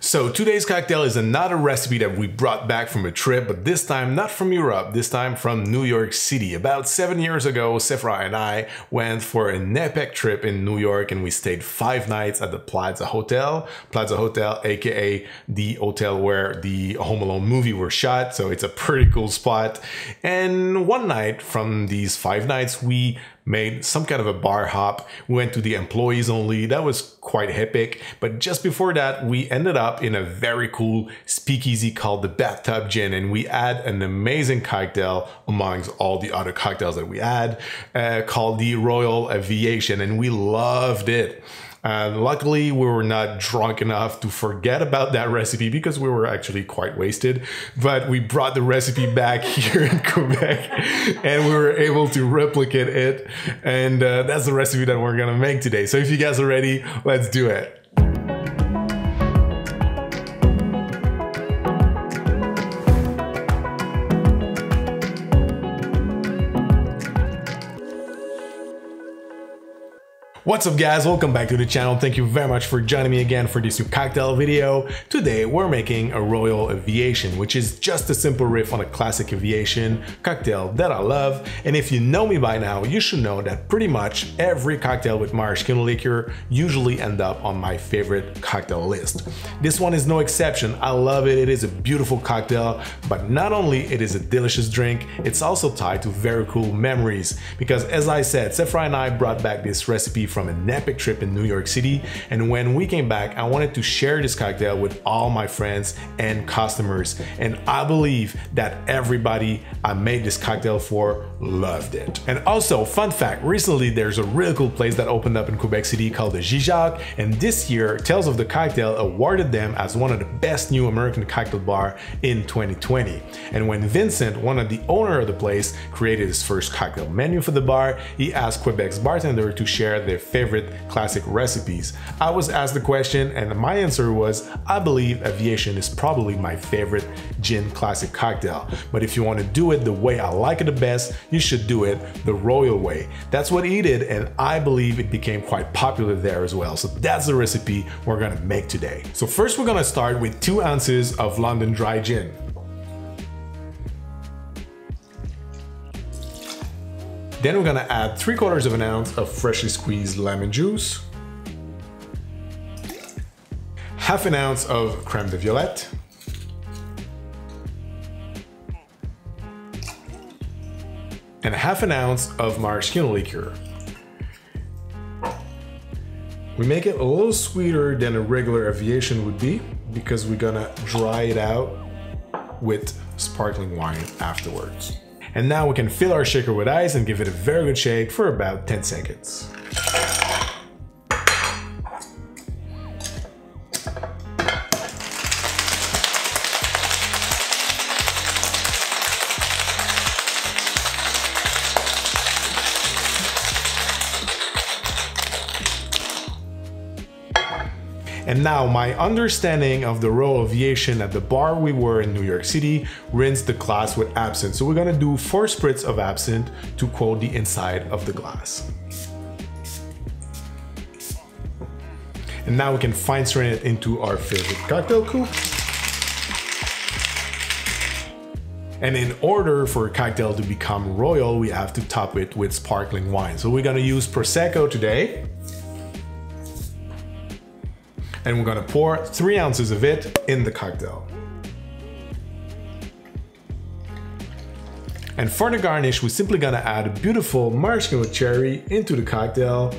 So today's cocktail is another recipe that we brought back from a trip, but this time not from Europe, this time from New York City. About 7 years ago, Sephora and I went for an epic trip in New York and we stayed 5 nights at the Plaza Hotel, aka the hotel where the Home Alone movie were shot. So it's a pretty cool spot. And one night from these 5 nights, we made some kind of a bar hop. We went to the employees only. That was quite epic. But just before that, we ended up in a very cool speakeasy called the Bathtub Gin, and we had an amazing cocktail amongst all the other cocktails that we had called the Royal Aviation, and we loved it. Luckily, we were not drunk enough to forget about that recipe because we were actually quite wasted, but we brought the recipe back here in Quebec and we were able to replicate it, and that's the recipe that we're gonna make today. So if you guys are ready, let's do it. What's up guys, welcome back to the channel. Thank you very much for joining me again for this new cocktail video. Today we're making a Royal Aviation, which is just a simple riff on a classic aviation cocktail that I love. And if you know me by now, you should know that pretty much every cocktail with maraschino liqueur usually end up on my favorite cocktail list. This one is no exception. I love it. It is a beautiful cocktail, but not only it is a delicious drink, it's also tied to very cool memories. Because as I said, Sephora and I brought back this recipe from an epic trip in New York City, and when we came back I wanted to share this cocktail with all my friends and customers, and I believe that everybody I made this cocktail for loved it. And also, fun fact, recently there's a really cool place that opened up in Quebec City called the Gijac, and this year Tales of the Cocktail awarded them as one of the best new American cocktail bar in 2020. And when Vincent, one of the owner of the place, created his first cocktail menu for the bar, he asked Quebec's bartender to share their favorite classic recipes. I was asked the question and my answer was, I believe Aviation is probably my favorite gin classic cocktail. But if you want to do it the way I like it the best, you should do it the Royal way. That's what he did, and I believe it became quite popular there as well. So that's the recipe we're gonna make today. So first we're gonna start with 2 ounces of London dry gin. Then we're gonna add 3/4 of an ounce of freshly squeezed lemon juice, 1/2 ounce of Crème de Violette, and 1/2 ounce of maraschino liqueur. We make it a little sweeter than a regular Aviation would be because we're gonna dry it out with sparkling wine afterwards. And now we can fill our shaker with ice and give it a very good shake for about 10 seconds. And now my understanding of the Royal Aviation at the bar we were in New York City rinsed the glass with absinthe. So we're gonna do 4 spritz of absinthe to coat the inside of the glass. And now we can fine strain it into our favorite cocktail coupe. And in order for a cocktail to become royal, we have to top it with sparkling wine. So we're gonna use Prosecco today. And we're gonna pour 3 ounces of it in the cocktail. And for the garnish, we're simply gonna add a beautiful maraschino cherry into the cocktail,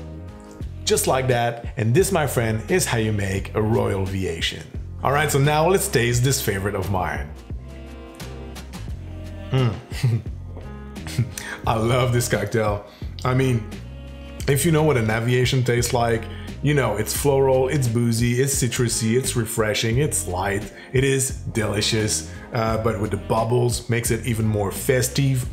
just like that. And this, my friend, is how you make a Royal Aviation. All right, so now let's taste this favorite of mine. I love this cocktail. I mean, if you know what an Aviation tastes like, you know, it's floral, it's boozy, it's citrusy, it's refreshing, it's light, it is delicious, but with the bubbles makes it even more festive.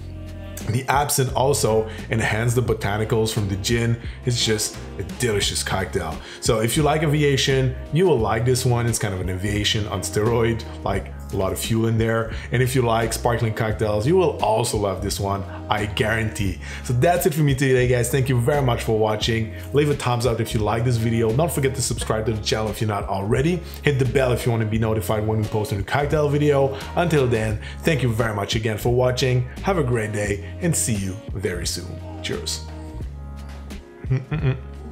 The absinthe also enhances the botanicals from the gin. It's just a delicious cocktail. So if you like Aviation, you will like this one. It's kind of an Aviation on steroid, like a lot of fuel in there. And if you like sparkling cocktails, you will also love this one, I guarantee. So that's it for me today, guys. Thank you very much for watching. Leave a thumbs up if you like this video. Don't forget to subscribe to the channel if you're not already. Hit the bell if you want to be notified when we post a new cocktail video. Until then, thank you very much again for watching. Have a great day and see you very soon. Cheers.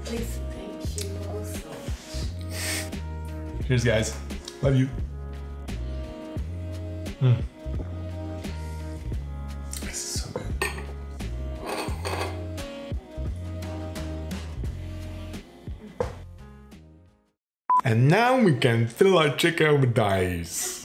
Please, thank you also. Cheers, guys. Love you. This is so good. And now we can fill our chicken with dice.